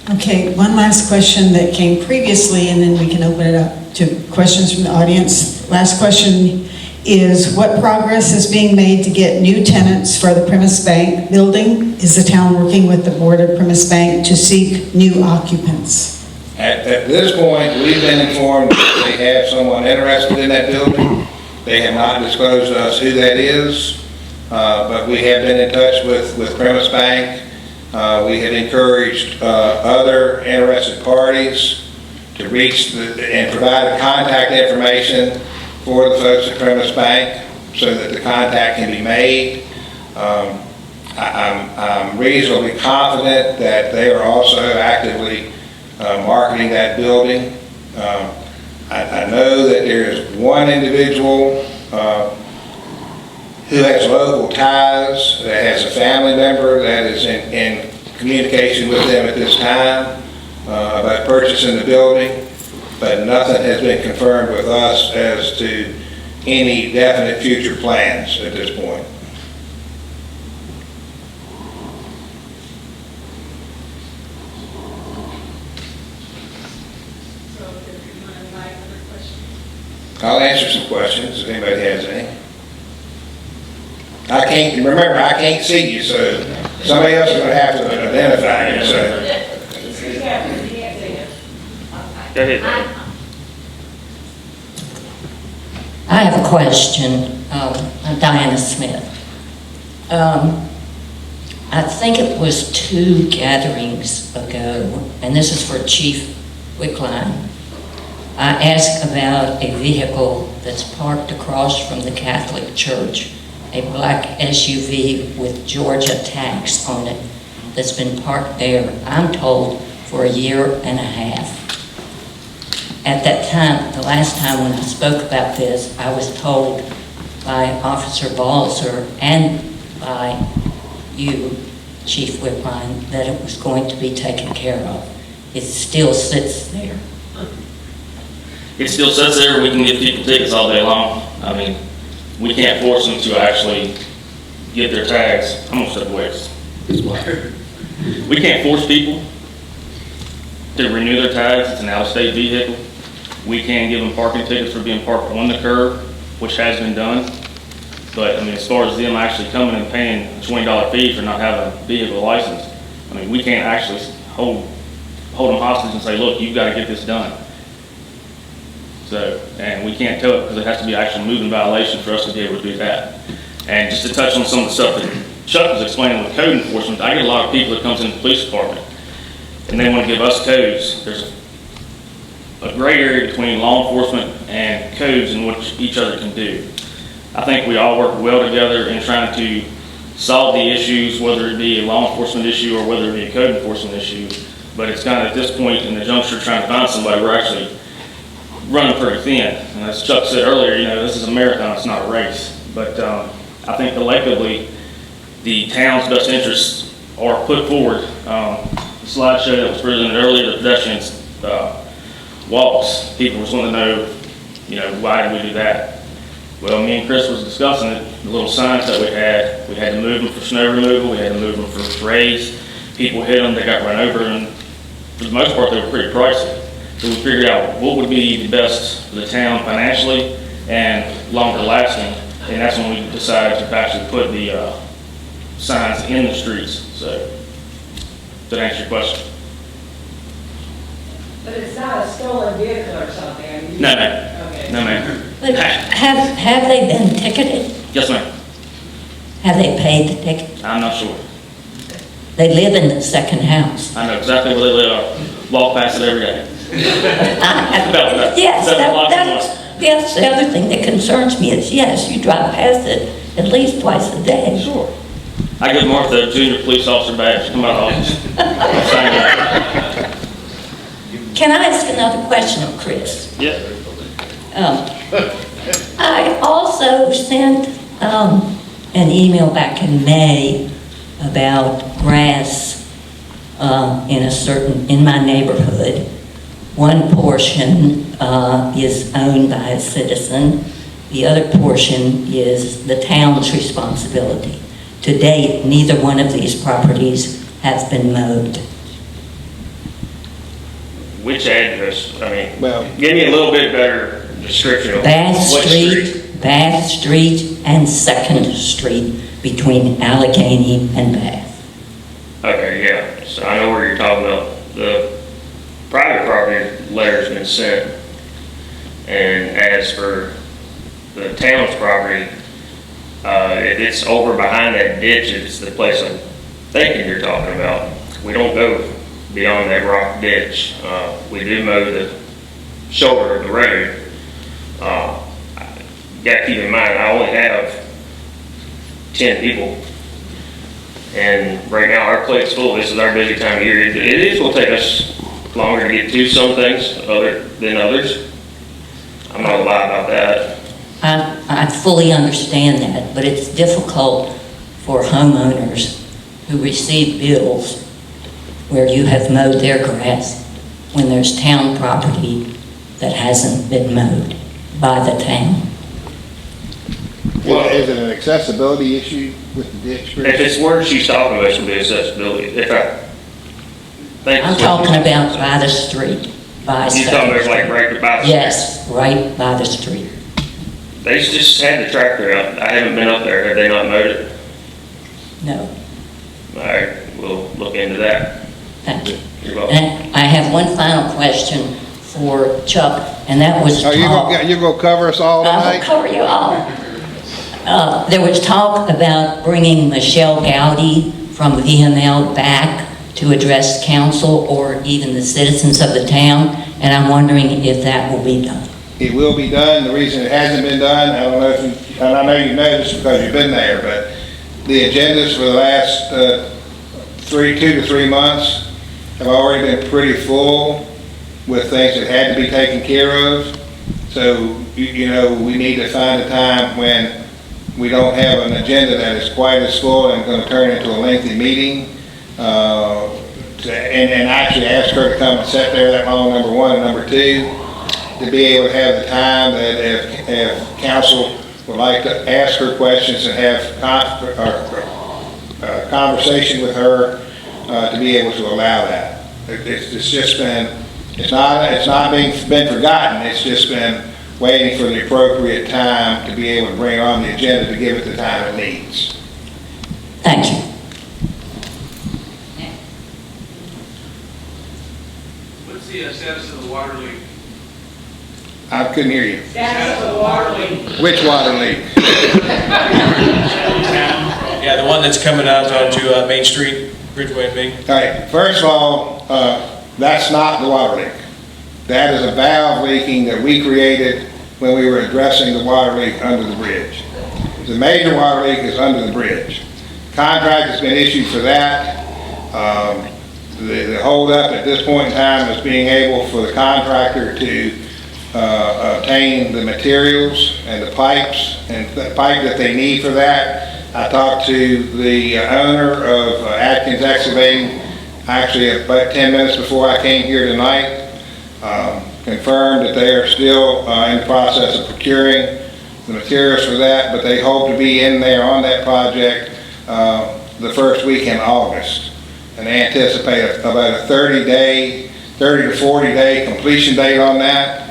Okay, one last question that came previously, and then we can open it up to questions from the audience. Last question is, what progress is being made to get new tenants for the Primus Bank building? Is the town working with the board of Primus Bank to seek new occupants? At this point, we've been informed that they have someone interested in that building. They have not disclosed to us who that is, but we have been in touch with Primus Bank. We have encouraged other interested parties to reach and provide contact information for the folks at Primus Bank so that the contact can be made. I'm reasonably confident that they are also actively marketing that building. I know that there is one individual who has local ties, that has a family member that is in communication with them at this time about purchasing the building, but nothing has been confirmed with us as to any definite future plans at this point. I'll answer some questions if anybody has any. I can't see you, so somebody else is going to have to identify you. So. Go ahead. I have a question. I'm Diana Smith. I think it was 2 gatherings ago, and this is for Chief Wickline. I asked about a vehicle that's parked across from the Catholic Church, a black SUV with Georgia tags on it that's been parked there, I'm told, for 1.5 years. At that time, the last time when I spoke about this, I was told by Officer Balzer and by you, Chief Wickline, that it was going to be taken care of. It still sits there. It still sits there. We can give people tickets all day long. I mean, we can't force them to actually get their tags. I'm gonna step away. We can't force people to renew their tags. It's an out-of-state vehicle. We can give them parking tickets for being parked on the curb, which has been done. But I mean, as far as them actually coming and paying a $20 fee for not having a vehicle license, I mean, we can't actually hold them hostage and say, look, you've got to get this done. So, and we can't tell it because it has to be actually moving violation for us to be able to do that. And just to touch on some of the stuff that Chuck was explaining with code enforcement, I get a lot of people that comes in the police department and they want to give us codes. There's a gray area between law enforcement and codes in which each other can do. I think we all work well together in trying to solve the issues, whether it be a law enforcement issue or whether it be a code enforcement issue. But it's kind of at this point in the juncture trying to find somebody, we're actually running pretty thin. And as Chuck said earlier, you know, this is a marathon, it's not a race. But I think collectively, the town's best interests are put forward. The slideshow that was presented earlier, the pedestrians walks, people just want to know, you know, why did we do that? Well, me and Chris was discussing it, the little signs that we had to move them for snow removal, we had to move them for parades. People hit them, they got run over, and for the most part, they were pretty pricey. So we figured out what would be the best for the town financially and longer lasting, and that's when we decided to actually put the signs in the streets. So, does that answer your question? But it's not a stolen vehicle or something? I mean, No, ma'am. Okay. No, ma'am. But have they been ticketed? Yes, ma'am. Have they paid the ticket? I'm not sure. They live in the second house. I know exactly where they live. I walk past it every day. Yes, that's the other thing that concerns me is, yes, you drive past it at least twice a day. Sure. I give Martha a junior police officer badge. Come out of the office. Can I ask another question of Chris? Yeah. I also sent an email back in May about grass in my neighborhood. One portion is owned by a citizen. The other portion is the town's responsibility. To date, neither one of these properties has been mowed. Which address? I mean, Well- give me a little bit better description of Bath what Street, Bath Street and 2nd Street between Allegheny and Bath. Okay, yeah, so I know where you're talking about. The private property letter's been sent. And as for the town's property, it's over behind that ditch. It's the place I'm thinking you're talking about. We don't go beyond that rock ditch. We do mow the shoulder of the road. You gotta keep in mind, I only have 10 people. And right now our plate's full. This is our busy time of year. It is will take us longer to get to some things than others. I'm not gonna lie about that. I fully understand that, but it's difficult for homeowners who receive bills where you have mowed their grass when there's town property that hasn't been mowed by the town. Well, is it an accessibility issue with the ditch? If it's where she's talking about, it'll be accessibility. If I think I'm it's what talking about by the street, by you're talking about like right by the Yes, right by the street. They just had the tractor out. I haven't been up there. Have they not mowed it? No, All right, we'll look into that. thank you. You're welcome. And I have one final question for Chuck, and that was Are you talk. gonna cover us all I will tonight? cover you all. There was talk about bringing Michelle Gowdy from VML back to address council or even the citizens of the town, and I'm wondering if that will be done. It will be done. The reason it hasn't been done, I don't know if, and I know you noticed because you've been there, but the agendas for the last 2 to 3 months have already been pretty full with things that had to be taken care of. So, you know, we need to find a time when we don't have an agenda that is quite as full and going to turn into a lengthy meeting. And actually ask her to come and sit there that long, number one, and number two, to be able to have the time that if council would like to ask her questions and have conversation with her, to be able to allow that. It's just been, it's not been forgotten, it's just been waiting for the appropriate time to be able to bring on the agenda to give it the time it needs. Thank you. What's the status of the water leak? I couldn't hear you. That's the water leak. Which water leak? Yeah, the one that's coming out onto Main Street, Bridgeway and Main. All right, first of all, that's not the water leak. That is a valve leaking that we created when we were addressing the water leak under the bridge. The major water leak is under the bridge. Contract has been issued for that. The holdup at this point in time is being able for the contractor to obtain the materials and the pipes and the pipe that they need for that. I talked to the owner of Atkins Excavating actually about 10 minutes before I came here tonight. Confirmed that they are still in the process of procuring the materials for that, but they hope to be in there on that project the first week in August. And they anticipate about a 30 to 40 day completion date on that.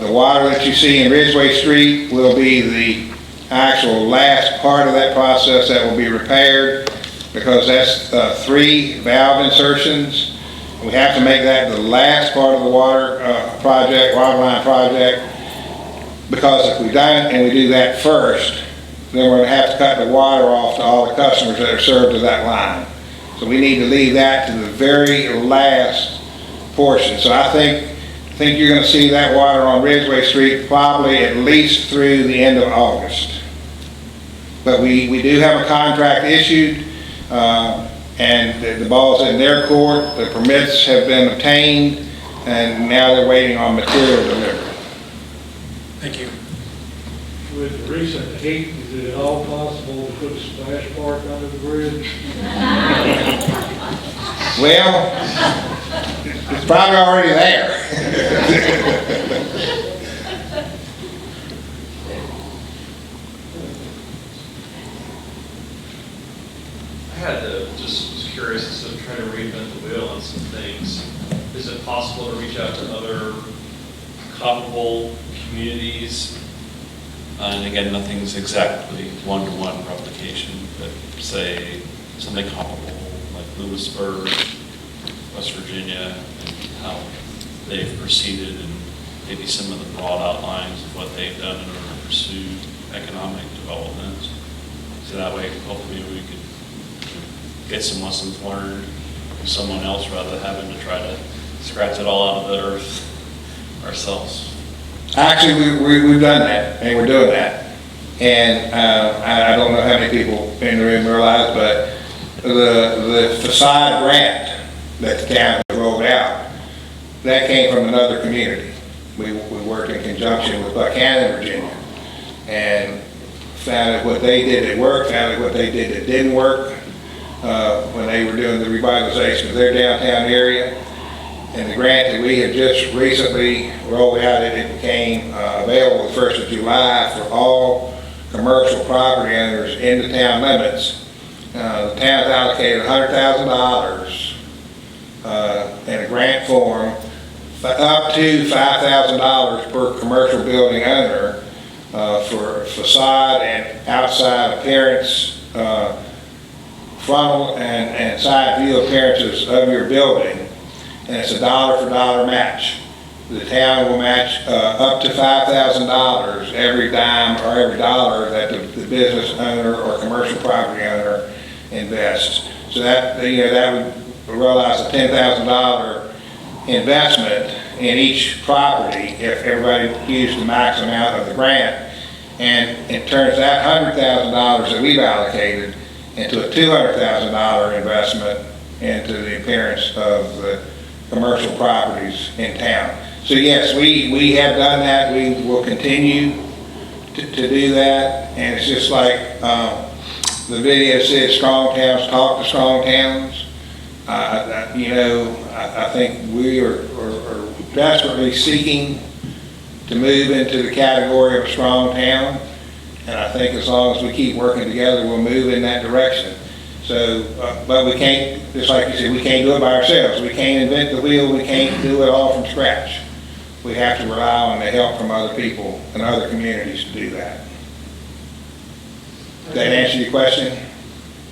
The water that you see in Ridgeway Street will be the actual last part of that process that will be repaired, because that's 3 valve insertions. We have to make that the last part of the water line project, because if we don't and we do that first, then we're going to have to cut the water off to all the customers that are served to that line. So we need to leave that to the very last portion. So I think you're going to see that water on Ridgeway Street probably at least through the end of August. But we do have a contract issued, and the ball's in their court. The permits have been obtained, and now they're waiting on material delivery. Thank you. With the recent heat, is it at all possible to put a splash park under the bridge? Well, it's probably already there. I had to, just was curious, instead of trying to reinvent the wheel on some things. is it possible to reach out to other comparable communities? And again, nothing's exactly one-to-one replication, but say something comparable like Lewisburg, West Virginia, and how they've proceeded and maybe some of the broad outlines of what they've done in order to pursue economic development. So that way, hopefully we could get some lessons learned from someone else rather than having to try to scratch it all out of the earth ourselves. Actually, we've done that, and we're doing that. And I don't know how many people in the room realize, but the facade grant that the town has rolled out, that came from another community. We worked in conjunction with Buchanan, Virginia, and found that what they did that worked, found that what they did that didn't work when they were doing the revitalization of their downtown area. And the grant that we had just recently rolled out, it became available the 1st of July for all commercial property owners in the town limits. The town's allocated $100,000 in a grant form up to $5,000 per commercial building owner for facade and outside appearance, frontal and side view appearances of your building. And it's a dollar for dollar match. The town will match up to $5,000 every dime or every dollar that the business owner or commercial property owner invests. So that, that would realize a $10,000 investment in each property if everybody used the max amount of the grant. And it turns that $100,000 that we've allocated into a $200,000 investment into the appearance of the commercial properties in town. So yes, we have done that. We will continue to do that. And it's just like the video said, strong towns talk to strong towns. I think we are desperately seeking to move into the category of a strong town. And I think as long as we keep working together, we'll move in that direction. So, but we can't, just like you said, we can't do it by ourselves. We can't invent the wheel. We can't do it all from scratch. We have to rely on the help from other people and other communities to do that. Did that answer your question?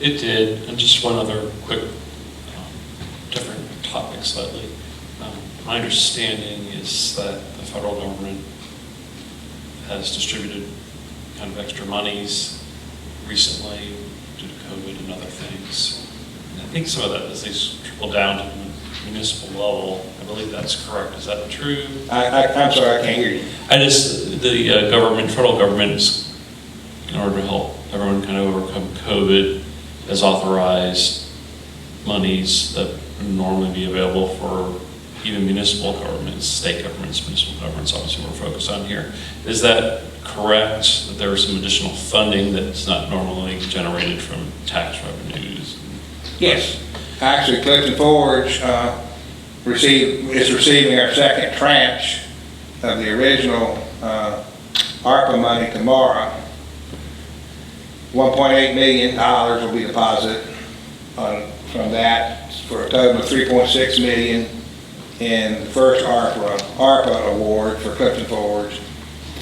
It did. And just one other quick, different topic slightly. My understanding is that the federal government has distributed kind of extra monies recently due to COVID and other things. And I think some of that is trickle down to the municipal level. I believe that's correct. Is that true? I'm sorry, I can't hear you. The government, federal government, in order to help everyone kind of overcome COVID, has authorized monies that would normally be available for even municipal governments, state governments, municipal governments, obviously we're focused on here. Is that correct, that there is some additional funding that's not normally generated from tax revenues? Yes. Actually, Clifton Forge is receiving our second tranche of the original ARPA money tomorrow. $1.8 million will be deposited from that for a total of $3.6 million in the first ARPA award for Clifton Forge.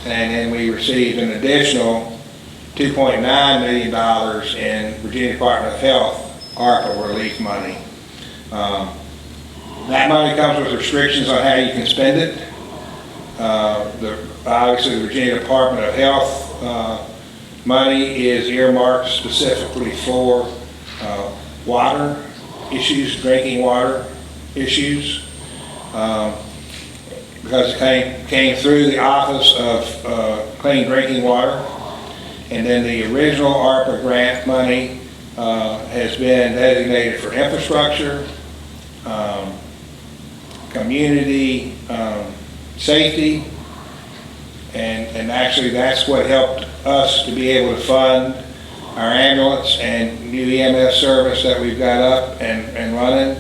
And then we received an additional $2.9 million in Virginia Department of Health ARPA relief money. That money comes with restrictions on how you can spend it. Obviously, the Virginia Department of Health money is earmarked specifically for water issues, drinking water issues. Because it came through the Office of Clean Drinking Water. And then the original ARPA grant money has been designated for infrastructure, community safety, and actually that's what helped us to be able to fund our ambulance and new EMS service that we've got up and running.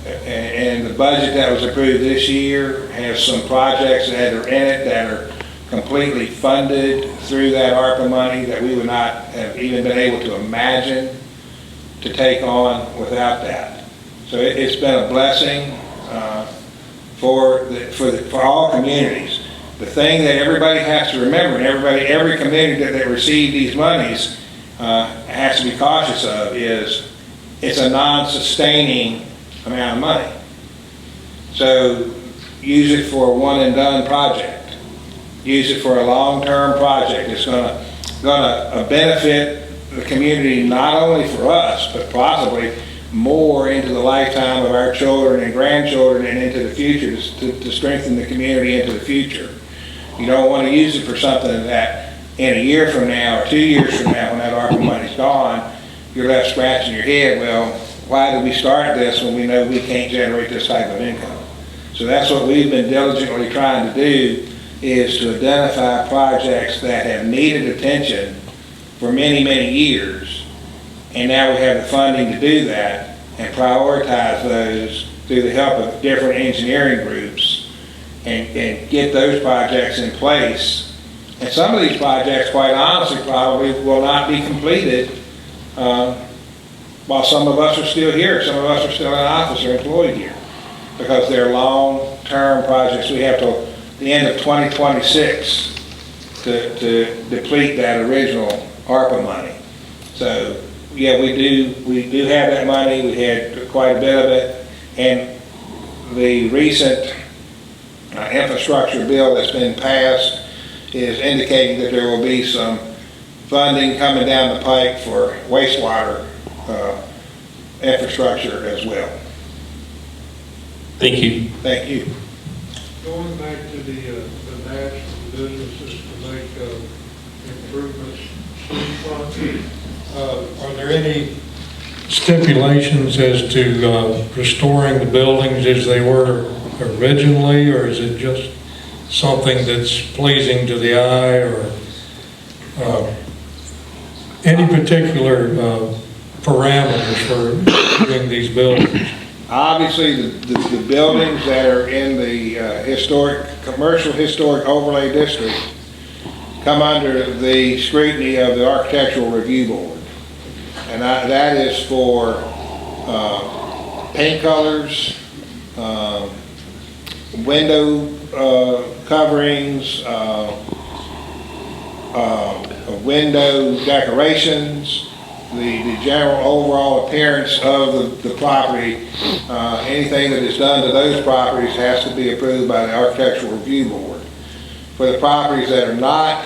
And the budget that was approved this year has some projects that are in it that are completely funded through that ARPA money that we would not have even been able to imagine to take on without that. So it's been a blessing for all communities. The thing that everybody has to remember, and every community that receives these monies has to be cautious of, is it's a non-sustaining amount of money. So use it for a one and done project. Use it for a long-term project. It's gonna benefit the community, not only for us, but possibly more into the lifetime of our children and grandchildren and into the future, to strengthen the community into the future. You don't want to use it for something that in a year from now or 2 years from now, when that ARPA money's gone, you're left scratching your head, well, why did we start this when we know we can't generate this type of income? So that's what we've been diligently trying to do, is to identify projects that have needed attention for many, many years. And now we have the funding to do that and prioritize those through the help of different engineering groups and get those projects in place. And some of these projects, quite honestly, probably will not be completed while some of us are still here. Some of us are still in office or employed here, because they're long-term projects. We have till the end of 2026 to deplete that original ARPA money. So yeah, we do have that money. We had quite a bit of it, and the recent infrastructure bill that's been passed is indicating that there will be some funding coming down the pike for wastewater infrastructure as well. Thank you. Thank you. Going back to the match for businesses to make improvements, street front, are there any stipulations as to restoring the buildings as they were originally, or is it just something that's pleasing to the eye, or any particular parameters for doing these buildings? Obviously, the buildings that are in the commercial historic overlay district come under the scrutiny of the Architectural Review Board. And that is for paint colors, window coverings, window decorations, the general overall appearance of the property. Anything that is done to those properties has to be approved by the Architectural Review Board. For the properties that are not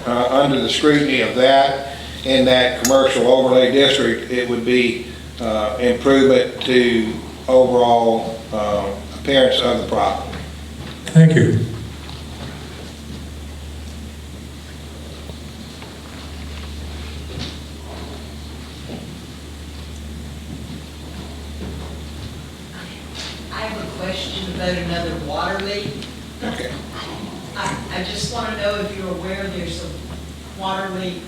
under the scrutiny of that, in that commercial overlay district, it would be improvement to overall appearance of the property. Thank you. I have a question about another water leak. Okay. I just want to know if you're aware there's a water leak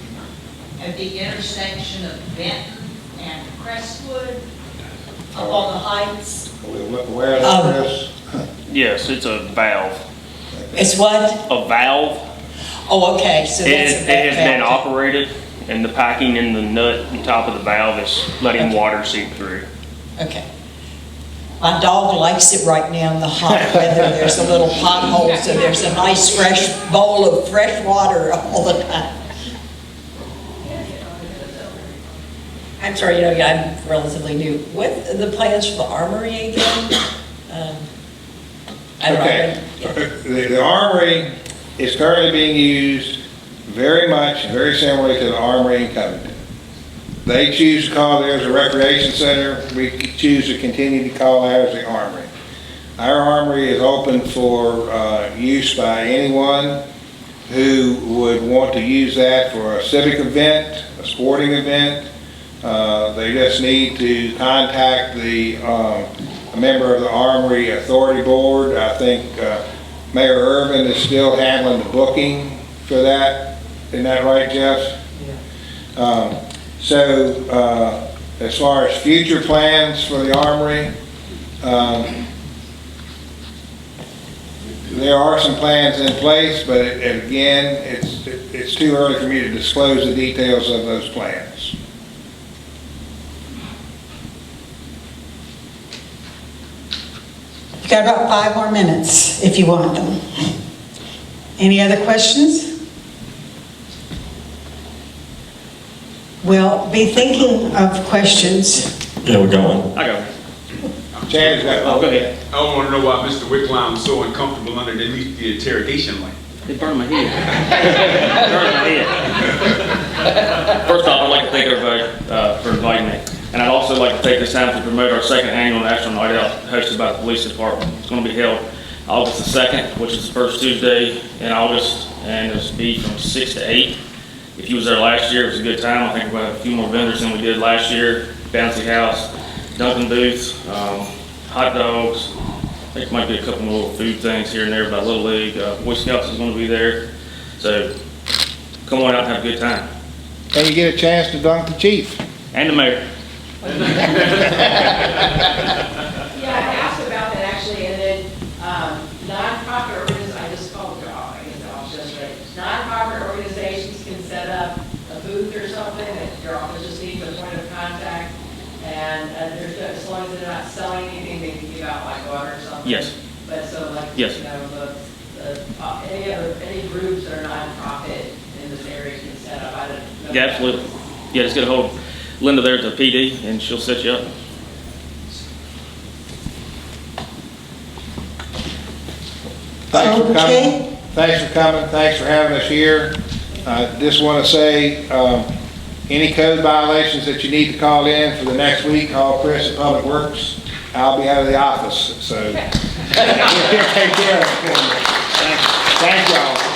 at the intersection of Benton and Crestwood up on the heights. Where is this? Yes, it's a valve. It's what? A valve. Oh, okay, so that's It has been operated, and the packing in the nut on top of the valve is letting water seep through. Okay. My dog likes it right now in the hot weather. There's a little pothole, so there's a nice fresh bowl of fresh water all the time. I'm sorry, I'm relatively new. What are the plans for the armory again? I don't know. Okay. The armory is currently being used very similarly to the armory in Covington. They choose to call theirs a recreation center. We choose to continue to call ours the armory. Our armory is open for use by anyone who would want to use that for a civic event, a sporting event. They just need to contact a member of the Armory Authority Board. I think Mayor Irvin is still handling the booking for that. Isn't that right, Jeff? Yeah. As far as future plans for the Armory, there are some plans in place, but again, it's too early for me to disclose the details of those plans. Got about 5 more minutes if you want them. Any other questions? Well, be thinking of questions. Yeah, we're going. I go. Chad's got Oh, go ahead. I want to know why Mr. Wickline was so uncomfortable underneath the interrogation light. It burned my head. It burned my head. First off, I'd like to thank everybody for inviting me. And I'd also like to take this time to promote our second annual National Night Out hosted by the Police Department. It's going to be held August the 2nd, which is the first Tuesday in August, and it'll be from 6 to 8. If you was there last year, it was a good time. I think we had a few more vendors than we did last year. Bouncy house, Dunkin' booths, hot dogs. I think there might be a couple more food things here and there by Little League. Boy Scouts is going to be there. So come on out and have a good time. And you get a chance to dunk the chief. And the mayor. Yeah, I asked about that actually, and then, nonprofit organizations, I just called the dog, I guess the office yesterday. Nonprofit organizations can set up a booth or something, and your office just needs a point of contact. And there's, as long as they're not selling anything, they can give out like water or something. Yes. But so like, Yes. you know, any groups that are nonprofit in this area can set up, I don't know. Yeah, absolutely. Yeah, just get a hold of Linda there at the PD, and she'll set you up. Thanks for Okay. coming. Thanks for coming. Thanks for having us here. Just want to say, any code violations that you need to call in for the next week, call Chris at Public Works. I'll be out of the office, so. Take care. Thank y'all.